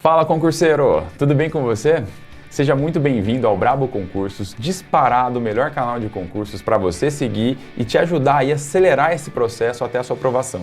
Fala, concurseiro! Tudo bem com você? Seja muito bem-vindo ao Brabo Concursos, disparado o melhor canal de concursos para você seguir e te ajudar a acelerar esse processo até a sua aprovação.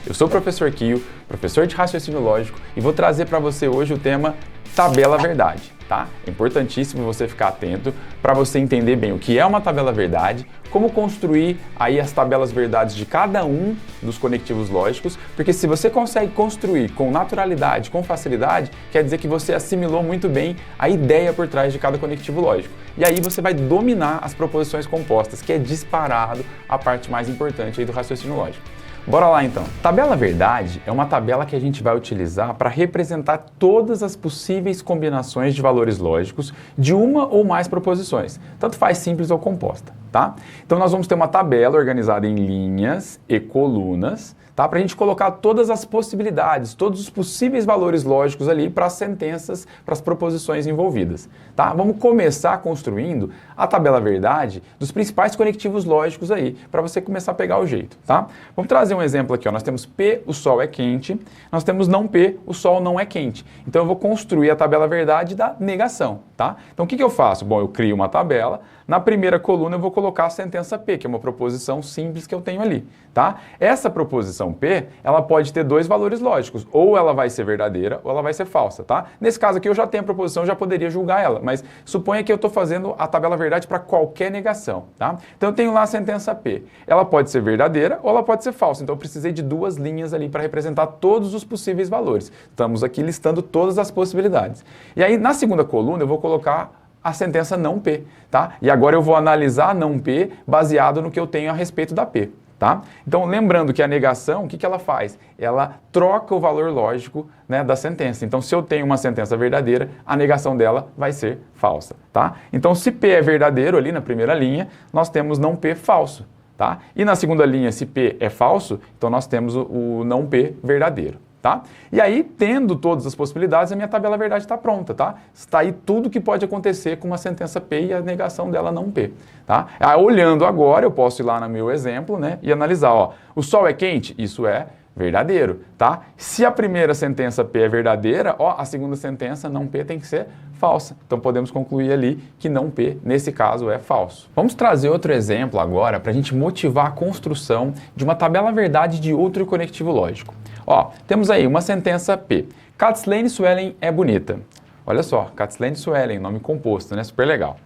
Eu sou o professor Kio, professor de raciocínio lógico, e vou trazer para você hoje o tema Tabela Verdade, tá? É importantíssimo você ficar atento para você entender bem o que é uma tabela verdade, como construir aí as tabelas verdades de cada um dos conectivos lógicos, porque se você consegue construir com naturalidade, com facilidade, quer dizer que você assimilou muito bem a ideia por trás de cada conectivo lógico. E aí você vai dominar as proposições compostas, que é disparado a parte mais importante aí do raciocínio lógico. Bora lá então. Tabela verdade é uma tabela que a gente vai utilizar para representar todas as possíveis combinações de valores lógicos de uma ou mais proposições, tanto faz simples ou composta, tá? Então nós vamos ter uma tabela organizada em linhas e colunas, tá? Para a gente colocar todas as possibilidades, todos os possíveis valores lógicos ali para as sentenças, para as proposições envolvidas, tá? Vamos começar construindo a tabela verdade dos principais conectivos lógicos aí, para você começar a pegar o jeito, tá? Vamos trazer um exemplo aqui, ó. Nós temos P, o Sol é quente, nós temos não P, o Sol não é quente. Então eu vou construir a tabela verdade da negação, tá? Então o que eu faço? Bom, eu crio uma tabela, na primeira coluna eu vou colocar a sentença P, que é uma proposição simples que eu tenho ali, tá? Essa proposição P, ela pode ter dois valores lógicos, ou ela vai ser verdadeira ou ela vai ser falsa, tá? Nesse caso aqui eu já tenho a proposição, eu já poderia julgar ela, mas suponha que eu estou fazendo a tabela verdade para qualquer negação, tá? Então eu tenho lá a sentença P, ela pode ser verdadeira ou ela pode ser falsa, então eu precisei de duas linhas ali para representar todos os possíveis valores. Estamos aqui listando todas as possibilidades. E aí na segunda coluna eu vou colocar a sentença não P, tá? E agora eu vou analisar a não P baseado no que eu tenho a respeito da P, tá? Então, lembrando que a negação, o que ela faz? Ela troca o valor lógico, né, da sentença. Então, se eu tenho uma sentença verdadeira, a negação dela vai ser falsa, tá? Então, se P é verdadeiro ali na primeira linha, nós temos não P falso, tá? E na segunda linha, se P é falso, então nós temos o não P verdadeiro. Tá? E aí, tendo todas as possibilidades, a minha tabela verdade está pronta, tá? Está aí tudo que pode acontecer com uma sentença P e a negação dela não P, tá? Olhando agora, eu posso ir lá no meu exemplo, né, e analisar, ó, o Sol é quente? Isso é verdadeiro, tá? Se a primeira sentença P é verdadeira, ó, a segunda sentença não P tem que ser falsa. Então podemos concluir ali que não P, nesse caso, é falso. Vamos trazer outro exemplo agora para a gente motivar a construção de uma tabela verdade de outro conectivo lógico. Ó, temos aí uma sentença P. Kathleen Suellen é bonita. Olha só, Kathleen Suellen, nome composto, né? Super legal.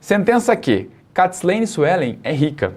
Sentença Q. Kathleen Suellen é rica.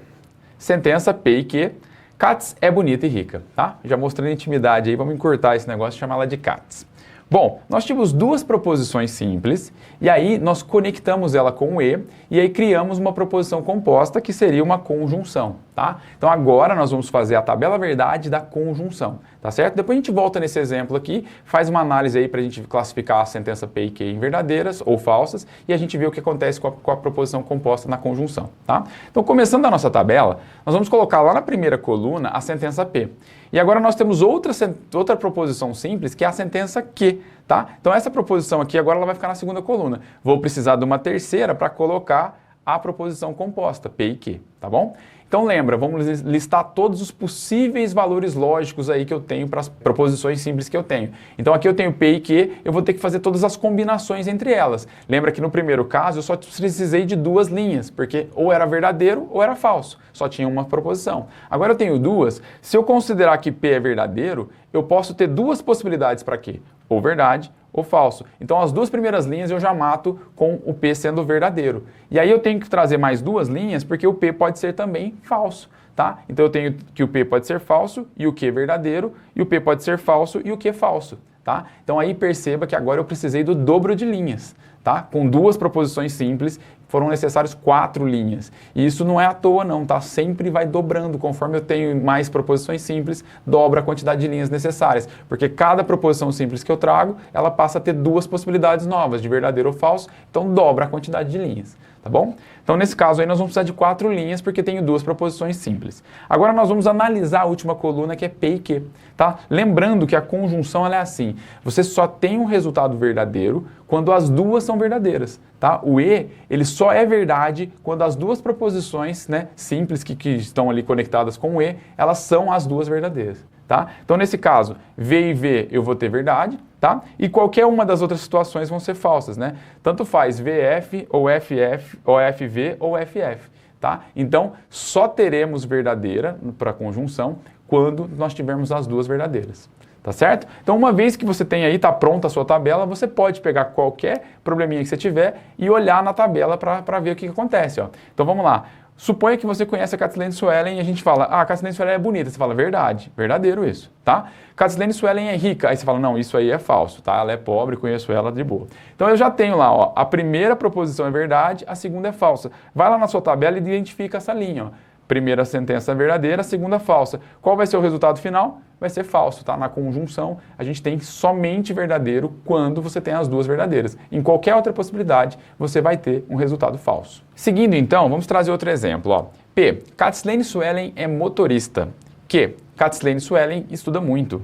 Sentença P e Q. Katz é bonita e rica, tá? Já mostrando intimidade aí, vamos encurtar esse negócio e chamar ela de Katz. Bom, nós tivemos duas proposições simples, e aí nós conectamos ela com o E, e aí criamos uma proposição composta que seria uma conjunção, tá? Então agora nós vamos fazer a tabela verdade da conjunção, tá certo? Depois a gente volta nesse exemplo aqui, faz uma análise aí para a gente classificar a sentença P e Q em verdadeiras ou falsas, e a gente vê o que acontece com a proposição composta na conjunção, tá? Então começando a nossa tabela, nós vamos colocar lá na primeira coluna a sentença P. E agora nós temos outra proposição simples, que é a sentença Q, tá? Então essa proposição aqui agora ela vai ficar na segunda coluna. Vou precisar de uma terceira para colocar a proposição composta, P e Q, tá bom? Então lembra, vamos listar todos os possíveis valores lógicos aí que eu tenho para as proposições simples que eu tenho. Então aqui eu tenho P e Q, eu vou ter que fazer todas as combinações entre elas. Lembra que no primeiro caso eu só precisei de duas linhas, porque ou era verdadeiro ou era falso, só tinha uma proposição. Agora eu tenho duas, se eu considerar que P é verdadeiro, eu posso ter duas possibilidades para Q, ou verdade ou falso. Então as duas primeiras linhas eu já mato com o P sendo verdadeiro. E aí eu tenho que trazer mais duas linhas porque o P pode ser também falso, tá? Então eu tenho que o P pode ser falso e o Q verdadeiro, e o P pode ser falso e o Q falso, tá? Então aí perceba que agora eu precisei do dobro de linhas, tá? Com duas proposições simples, foram necessárias 4 linhas. E isso não é à toa não, tá? Sempre vai dobrando, conforme eu tenho mais proposições simples, dobra a quantidade de linhas necessárias. Porque cada proposição simples que eu trago, ela passa a ter duas possibilidades novas, de verdadeiro ou falso, então dobra a quantidade de linhas, tá bom? Então nesse caso aí nós vamos precisar de 4 linhas, porque tenho duas proposições simples. Agora nós vamos analisar a última coluna, que é P e Q, tá? Lembrando que a conjunção ela é assim, você só tem um resultado verdadeiro quando as duas são verdadeiras, tá? O E, ele só é verdade quando as duas proposições, né, simples que estão ali conectadas com o E, elas são as duas verdadeiras. tá? Então, nesse caso, V e V eu vou ter verdade, tá? E qualquer uma das outras situações vão ser falsas, né? Tanto faz VF ou FF, ou FV ou FF, tá? Então, só teremos verdadeira para conjunção quando nós tivermos as duas verdadeiras. Tá certo? Então, uma vez que você tem aí, tá pronta a sua tabela, você pode pegar qualquer probleminha que você tiver e olhar na tabela para ver o que acontece, ó. Então, vamos lá. Suponha que você conhece a Kathleen Suellen e a gente fala, a Kathleen Suellen é bonita. Você fala, verdade, verdadeiro isso, tá? Kathleen Suellen é rica. Aí você fala, não, isso aí é falso, tá? Ela é pobre, conheço ela de boa. Então, eu já tenho lá, ó, a primeira proposição é verdade, a segunda é falsa. Vai lá na sua tabela e identifica essa linha, ó. Primeira sentença verdadeira, segunda falsa. Qual vai ser o resultado final? Vai ser falso, tá? Na conjunção, a gente tem somente verdadeiro quando você tem as duas verdadeiras. Em qualquer outra possibilidade, você vai ter um resultado falso. Seguindo, então, vamos trazer outro exemplo, ó. P. Kathleen Suellen é motorista. Q. Kathleen Suellen estuda muito.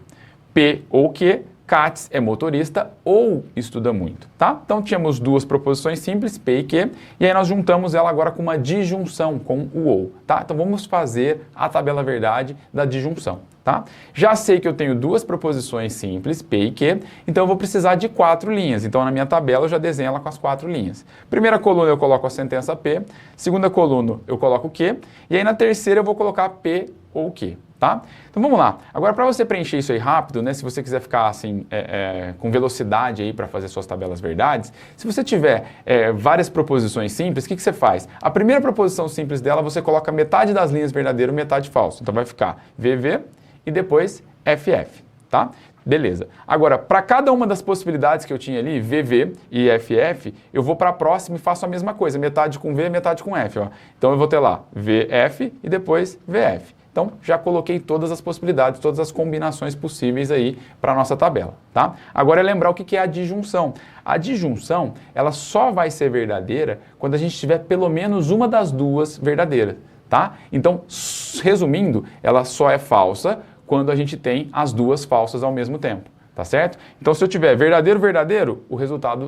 P ou Q. Katz é motorista ou estuda muito, tá? Então, tínhamos duas proposições simples, P e Q, e aí nós juntamos ela agora com uma disjunção, com o ou, tá? Então, vamos fazer a tabela verdade da disjunção, tá? Já sei que eu tenho duas proposições simples, P e Q, então eu vou precisar de 4 linhas. Então, na minha tabela, eu já desenho ela com as 4 linhas. Primeira coluna, eu coloco a sentença P, segunda coluna, eu coloco Q, e aí na terceira eu vou colocar P ou Q. Tá? Então vamos lá. Agora, para você preencher isso aí rápido, né, se você quiser ficar assim com velocidade aí para fazer suas tabelas verdades, se você tiver várias proposições simples, o que você faz? A primeira proposição simples dela, você coloca metade das linhas verdadeiro, metade falso. Então vai ficar VV e depois FF, tá? Beleza. Agora, para cada uma das possibilidades que eu tinha ali, VV e FF, eu vou para a próxima e faço a mesma coisa, metade com V, metade com F. Ó. Então eu vou ter lá VF e depois VF. Então, já coloquei todas as possibilidades, todas as combinações possíveis aí para a nossa tabela, tá? Agora é lembrar o que é a disjunção. A disjunção, ela só vai ser verdadeira quando a gente tiver pelo menos uma das duas verdadeiras, tá? Então, resumindo, ela só é falsa quando a gente tem as duas falsas ao mesmo tempo. Tá certo? Então, se eu tiver verdadeiro, verdadeiro, o resultado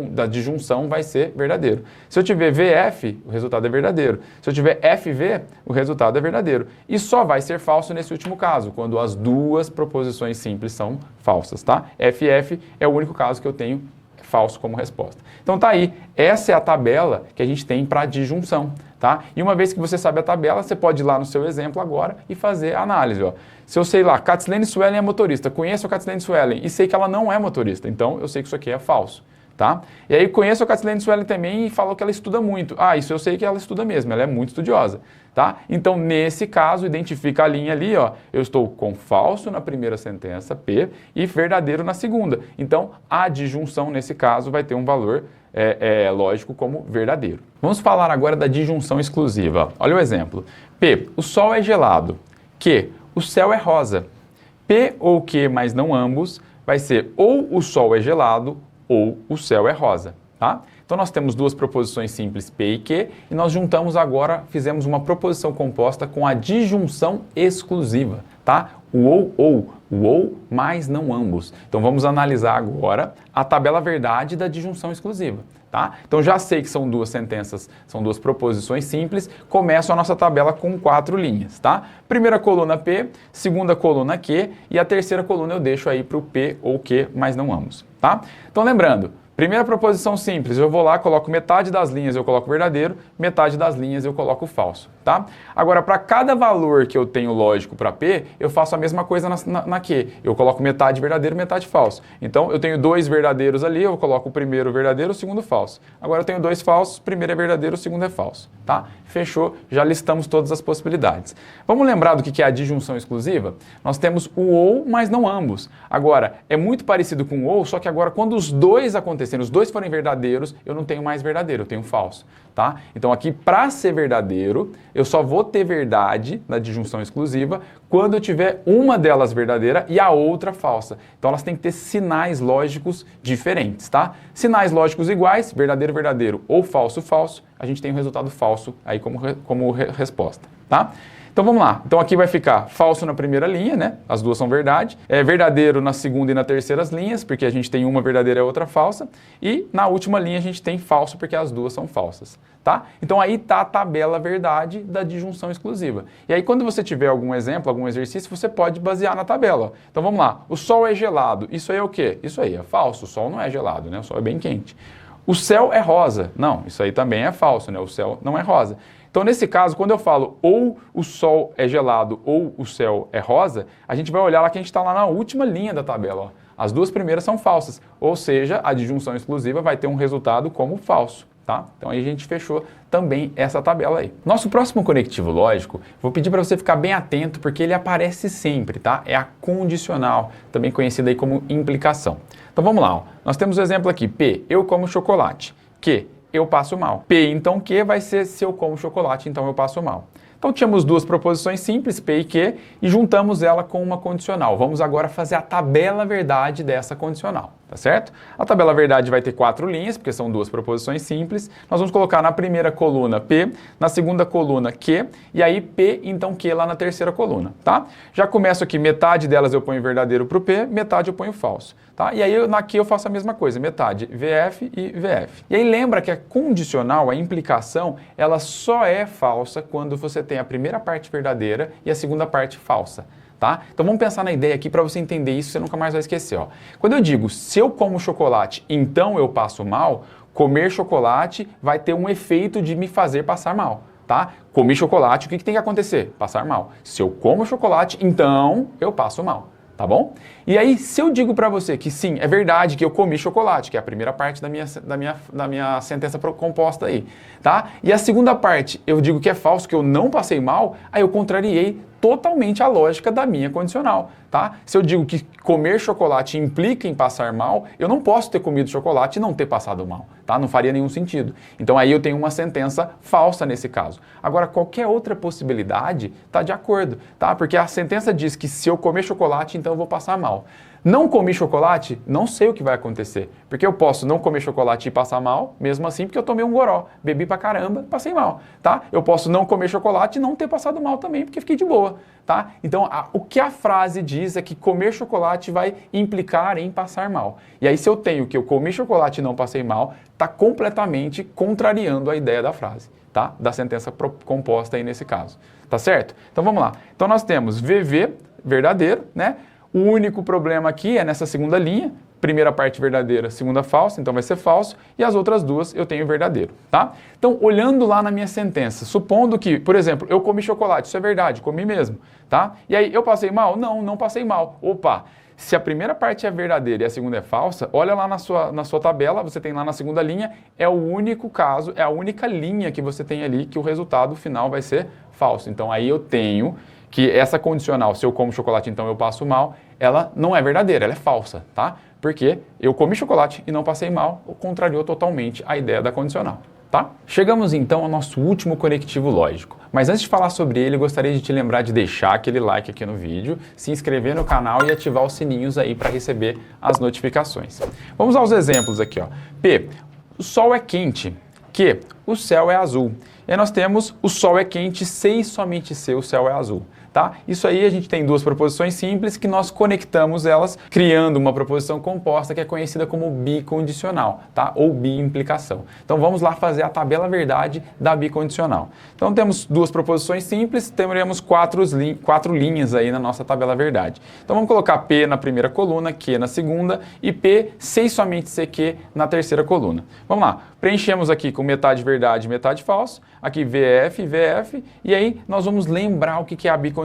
da disjunção vai ser verdadeiro. Se eu tiver VF, o resultado é verdadeiro. Se eu tiver FV, o resultado é verdadeiro. E só vai ser falso nesse último caso, quando as duas proposições simples são falsas, tá? FF é o único caso que eu tenho falso como resposta. Então tá aí, essa é a tabela que a gente tem para disjunção, tá? E uma vez que você sabe a tabela, você pode ir lá no seu exemplo agora e fazer a análise, ó. Se eu sei lá, Kathleen Suellen é motorista, conheço a Kathleen Suellen e sei que ela não é motorista, então eu sei que isso aqui é falso, tá? E aí conheço a Kathleen Suellen também e falo que ela estuda muito. Ah, isso eu sei que ela estuda mesmo, ela é muito estudiosa, tá? Então, nesse caso, identifica a linha ali, ó, eu estou com falso na primeira sentença, P, e verdadeiro na segunda. Então, a disjunção, nesse caso, vai ter um valor lógico como verdadeiro. Vamos falar agora da disjunção exclusiva. Olha o exemplo. P, o sol é gelado. Q, o céu é rosa. P ou Q, mas não ambos, vai ser ou o sol é gelado ou o céu é rosa, tá? Então nós temos duas proposições simples P e Q e nós juntamos agora, fizemos uma proposição composta com a disjunção exclusiva, tá? O ou, mas não ambos. Então vamos analisar agora a tabela verdade da disjunção exclusiva, tá? Então já sei que são duas sentenças, são duas proposições simples, começo a nossa tabela com 4 linhas, tá? Primeira coluna P, segunda coluna Q e a terceira coluna eu deixo aí para o P ou Q, mas não ambos, tá? Então lembrando, primeira proposição simples, eu vou lá, coloco metade das linhas, eu coloco verdadeiro, metade das linhas eu coloco falso, tá? Agora, para cada valor que eu tenho lógico para P, eu faço a mesma coisa na Q. Eu coloco metade verdadeiro, metade falso. Então, eu tenho 2 verdadeiros ali, eu coloco o primeiro verdadeiro, o segundo falso. Agora, eu tenho 2 falsos, o primeiro é verdadeiro, o segundo é falso, tá? Fechou, já listamos todas as possibilidades. Vamos lembrar do que é a disjunção exclusiva? Nós temos o ou, mas não ambos. Agora, é muito parecido com o ou, só que agora, quando os dois acontecerem, os dois forem verdadeiros, eu não tenho mais verdadeiro, eu tenho falso, tá? Então aqui, para ser verdadeiro, eu só vou ter verdade na disjunção exclusiva quando eu tiver uma delas verdadeira e a outra falsa. Então elas têm que ter sinais lógicos diferentes, tá? Sinais lógicos iguais, verdadeiro, verdadeiro ou falso, falso, a gente tem um resultado falso aí como resposta, tá? Então vamos lá. Então aqui vai ficar falso na primeira linha, né? As duas são verdade. É verdadeiro na segunda e na terceira linhas, porque a gente tem uma verdadeira e a outra falsa. E na última linha a gente tem falso, porque as duas são falsas, tá? Então aí tá a tabela verdade da disjunção exclusiva. E aí quando você tiver algum exemplo, algum exercício, você pode basear na tabela. Então vamos lá. O sol é gelado. Isso aí é o quê? Isso aí é falso. O sol não é gelado, né? O sol é bem quente. O céu é rosa. Não, isso aí também é falso, né? O céu não é rosa. Então, nesse caso, quando eu falo ou o sol é gelado ou o céu é rosa, a gente vai olhar lá que a gente está lá na última linha da tabela. Ó. As duas primeiras são falsas, ou seja, a disjunção exclusiva vai ter um resultado como falso. Tá? Então aí a gente fechou também essa tabela aí. Nosso próximo conectivo lógico, vou pedir para você ficar bem atento porque ele aparece sempre, tá? É a condicional, também conhecida aí como implicação. Então vamos lá, ó. Nós temos o exemplo aqui, P, eu como chocolate, Q, eu passo mal. P, então Q vai ser se eu como chocolate, então eu passo mal. Então tínhamos duas proposições simples, P e Q, e juntamos ela com uma condicional. Vamos agora fazer a tabela verdade dessa condicional, tá certo? A tabela verdade vai ter 4 linhas, porque são duas proposições simples. Nós vamos colocar na primeira coluna P, na segunda coluna Q, e aí P, então Q lá na terceira coluna, tá? Já começo aqui, metade delas eu ponho verdadeiro para o P, metade eu ponho falso, tá? E aí na Q eu faço a mesma coisa, metade VF e VF. E aí lembra que a condicional, a implicação, ela só é falsa quando você tem a primeira parte verdadeira e a segunda parte falsa. Tá? Então vamos pensar na ideia aqui para você entender isso, você nunca mais vai esquecer. Ó. Quando eu digo se eu como chocolate, então eu passo mal, comer chocolate vai ter um efeito de me fazer passar mal. Tá? Comi chocolate, o que tem que acontecer? Passar mal. Se eu como chocolate, então eu passo mal. Tá bom? E aí, se eu digo para você que sim, é verdade que eu comi chocolate, que é a primeira parte da minha sentença composta aí, tá? E a segunda parte, eu digo que é falso, que eu não passei mal, aí eu contrariei totalmente a lógica da minha condicional, tá? Se eu digo que comer chocolate implica em passar mal, eu não posso ter comido chocolate e não ter passado mal, tá? Não faria nenhum sentido. Então aí eu tenho uma sentença falsa nesse caso. Agora, qualquer outra possibilidade tá de acordo, tá? Porque a sentença diz que se eu comer chocolate, então eu vou passar mal. Não comi chocolate, não sei o que vai acontecer. Porque eu posso não comer chocolate e passar mal, mesmo assim, porque eu tomei um goró, bebi pra caramba, passei mal, tá? Eu posso não comer chocolate e não ter passado mal também, porque fiquei de boa, tá? Então, o que a frase diz é que comer chocolate vai implicar em passar mal. E aí, se eu tenho que eu comi chocolate e não passei mal, tá completamente contrariando a ideia da frase, tá? Da sentença composta aí nesse caso, tá certo? Então, vamos lá. Então, nós temos VV, verdadeiro, né? O único problema aqui é nessa segunda linha, primeira parte verdadeira, segunda falsa, então vai ser falso, e as outras duas eu tenho verdadeiro, tá? Então, olhando lá na minha sentença, supondo que, por exemplo, eu comi chocolate, isso é verdade, comi mesmo, tá? E aí, eu passei mal? Não, não passei mal. Opa, se a primeira parte é verdadeira e a segunda é falsa, olha lá na sua tabela, você tem lá na segunda linha, é o único caso, é a única linha que você tem ali que o resultado final vai ser falso. Então, aí eu tenho que essa condicional, se eu como chocolate, então eu passo mal, ela não é verdadeira, ela é falsa, tá? Porque eu comi chocolate e não passei mal, contrariou totalmente a ideia da condicional, tá? Chegamos então ao nosso último conectivo lógico. Mas antes de falar sobre ele, eu gostaria de te lembrar de deixar aquele like aqui no vídeo, se inscrever no canal e ativar os sininhos aí para receber as notificações. Vamos aos exemplos aqui, ó. P, o sol é quente. Q, o céu é azul. E aí nós temos o sol é quente, se e somente se o céu é azul. Tá? Isso aí a gente tem duas proposições simples que nós conectamos elas criando uma proposição composta que é conhecida como bicondicional, tá? Ou biimplicação. Então vamos lá fazer a tabela verdade da bicondicional. Então temos duas proposições simples, teremos quatro linhas aí na nossa tabela verdade. Então vamos colocar P na primeira coluna, Q na segunda e P, se e somente CQ na terceira coluna. Vamos lá, preenchemos aqui com metade verdade e metade falso, aqui VF, VF, e aí nós vamos lembrar o que é a bicondicional.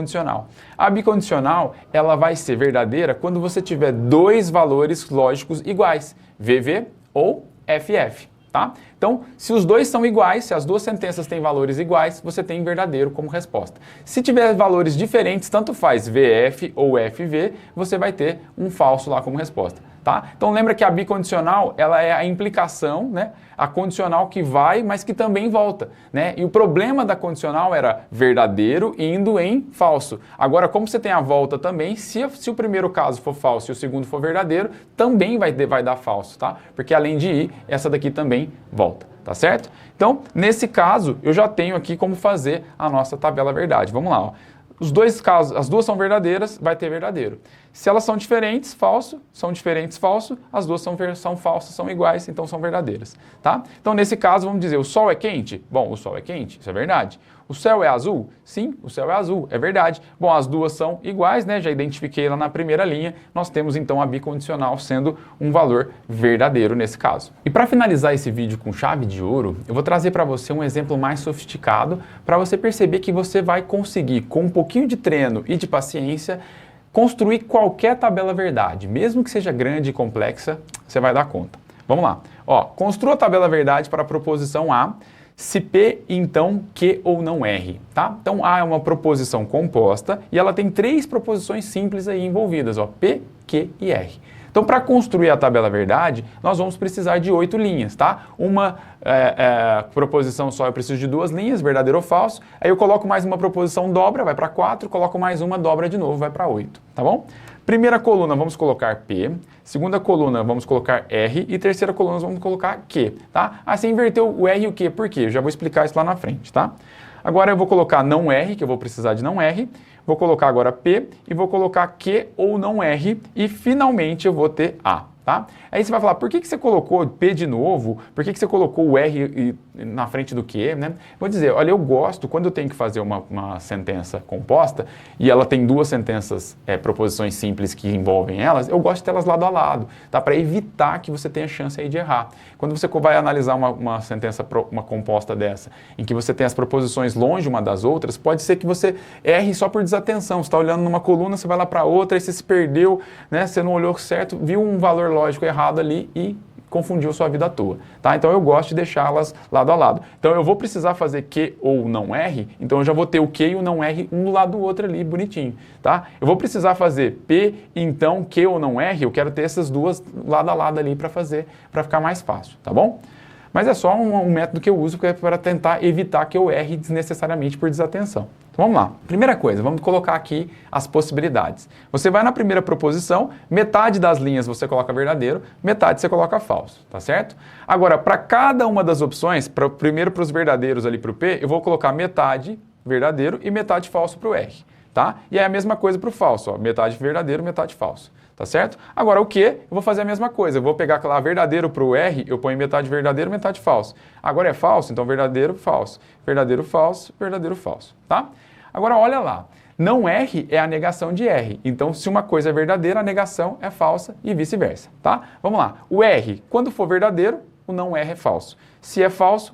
A bicondicional, ela vai ser verdadeira quando você tiver dois valores lógicos iguais, VV ou FF, tá? Então, se os dois são iguais, se as duas sentenças têm valores iguais, você tem verdadeiro como resposta. Se tiver valores diferentes, tanto faz VF ou FV, você vai ter um falso lá como resposta. Tá? tá? Então lembra que a bicondicional, ela é a implicação, né? A condicional que vai, mas que também volta, né? E o problema da condicional era verdadeiro indo em falso. Agora, como você tem a volta também, se o primeiro caso for falso e o segundo for verdadeiro, também vai dar falso, tá? Porque além de ir, essa daqui também volta, tá certo? Então, nesse caso, eu já tenho aqui como fazer a nossa tabela verdade. Vamos lá, ó. Os dois casos, as duas são verdadeiras, vai ter verdadeiro. Se elas são diferentes, falso, são diferentes, falso, as duas são falsas, são iguais, então são verdadeiras, tá? Então, nesse caso, vamos dizer, o sol é quente? Bom, o sol é quente, isso é verdade. O céu é azul? Sim, o céu é azul, é verdade. Bom, as duas são iguais, né? Já identifiquei lá na primeira linha. Nós temos, então, a bicondicional sendo um valor verdadeiro nesse caso. E para finalizar esse vídeo com chave de ouro, eu vou trazer para você um exemplo mais sofisticado para você perceber que você vai conseguir, com um pouquinho de treino e de paciência, construir qualquer tabela verdade. Mesmo que seja grande e complexa, você vai dar conta. Vamos lá. Ó, construa a tabela verdade para a proposição A, se P, então Q ou não R, tá? Então A é uma proposição composta e ela tem 3 proposições simples aí envolvidas, ó, P, Q e R. Então, para construir a tabela verdade, nós vamos precisar de 8 linhas, tá? Uma proposição só, eu preciso de 2 linhas, verdadeiro ou falso. Aí eu coloco mais uma proposição dobra, vai para 4, coloco mais uma dobra de novo, vai para 8, tá bom? Primeira coluna, vamos colocar P. Segunda coluna, vamos colocar R. E terceira coluna, vamos colocar Q, tá? Ah, você inverteu o R e o Q, por quê? Eu já vou explicar isso lá na frente, tá? Agora eu vou colocar não R, que eu vou precisar de não R. Vou colocar agora P e vou colocar Q ou não R. E finalmente eu vou ter A, tá? Aí você vai falar, por que você colocou P de novo? Por que você colocou o R na frente do Q, né? Vou dizer, olha, eu gosto, quando eu tenho que fazer uma sentença composta, e ela tem 2 sentenças, proposições simples que envolvem elas, eu gosto de tê-las lado a lado, tá? Para evitar que você tenha chance aí de errar. Quando você vai analisar uma sentença, uma composta dessa, em que você tem as proposições longe uma das outras, pode ser que você erre só por desatenção. Você está olhando numa coluna, você vai lá para outra, aí você se perdeu, né? Você não olhou certo, viu um valor lógico errado ali e confundiu sua vida à toa, tá? Então eu gosto de deixá-las lado a lado. Então eu vou precisar fazer Q ou não R, então eu já vou ter o Q e o não R um do lado do outro ali, bonitinho, tá? Eu vou precisar fazer P, então Q ou não R, eu quero ter essas duas lado a lado ali para fazer, para ficar mais fácil, tá bom? Mas é só um método que eu uso para tentar evitar que eu erre desnecessariamente por desatenção. Então vamos lá. Primeira coisa, vamos colocar aqui as possibilidades. Você vai na primeira proposição, metade das linhas você coloca verdadeiro, metade você coloca falso, tá certo? Agora, para cada uma das opções, primeiro para os verdadeiros ali para o P, eu vou colocar metade verdadeiro e metade falso para o R, tá? E é a mesma coisa para o falso, ó, metade verdadeiro, metade falso. Tá certo? Agora o Q, eu vou fazer a mesma coisa. Eu vou pegar lá verdadeiro para o R, eu ponho metade verdadeiro, metade falso. Agora é falso, então verdadeiro, falso. Verdadeiro, falso, verdadeiro, falso. Tá? Agora olha lá. Não R é a negação de R. Então, se uma coisa é verdadeira, a negação é falsa e vice-versa. Tá? Vamos lá. O R, quando for verdadeiro, o não R é falso. Se é falso,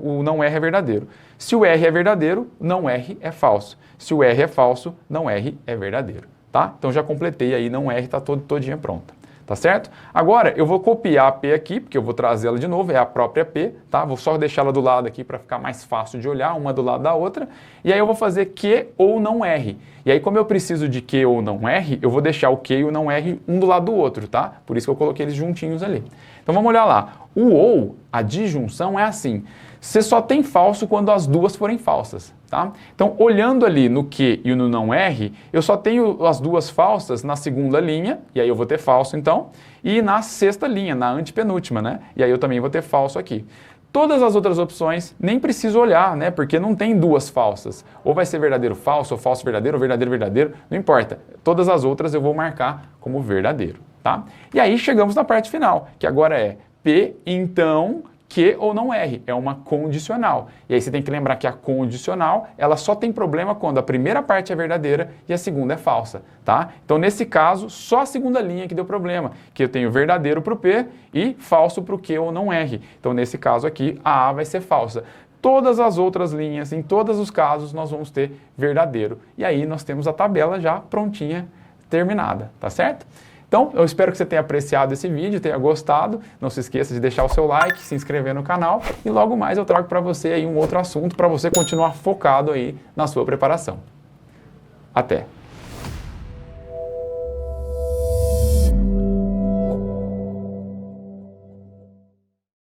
o não R é verdadeiro. Se o R é verdadeiro, não R é falso. Se o R é falso, não R é verdadeiro. Tá? Então já completei aí, não R, está todinha pronta, tá certo? Agora eu vou copiar a P aqui, porque eu vou trazê-la de novo, é a própria P, tá? Vou só deixá-la do lado aqui para ficar mais fácil de olhar, uma do lado da outra, e aí eu vou fazer Q ou não R. E aí como eu preciso de Q ou não R, eu vou deixar o Q e o não R um do lado do outro, tá? Por isso que eu coloquei eles juntinhos ali. Então vamos olhar lá. O ou, a disjunção é assim, você só tem falso quando as duas forem falsas, tá? Então, olhando ali no Q e no não R, eu só tenho as duas falsas na segunda linha, e aí eu vou ter falso então, e na sexta linha, na antepenúltima, né? E aí eu também vou ter falso aqui. Todas as outras opções, nem preciso olhar, né? Porque não tem duas falsas. Ou vai ser verdadeiro falso, ou falso verdadeiro, ou verdadeiro verdadeiro, não importa. Todas as outras eu vou marcar como verdadeiro, tá? E aí chegamos na parte final, que agora é P, então, Q ou não R, é uma condicional. E aí você tem que lembrar que a condicional, ela só tem problema quando a primeira parte é verdadeira e a segunda é falsa, tá? Então, nesse caso, só a segunda linha que deu problema, que eu tenho verdadeiro para o P e falso para o Q ou não R. Então, nesse caso aqui, a vai ser falsa. Todas as outras linhas, em todos os casos, nós vamos ter verdadeiro. E aí nós temos a tabela já prontinha, terminada, tá certo? Então, eu espero que você tenha apreciado esse vídeo, tenha gostado. Não se esqueça de deixar o seu like, se inscrever no canal e logo mais eu trago para você aí um outro assunto para você continuar focado aí na sua preparação. Até!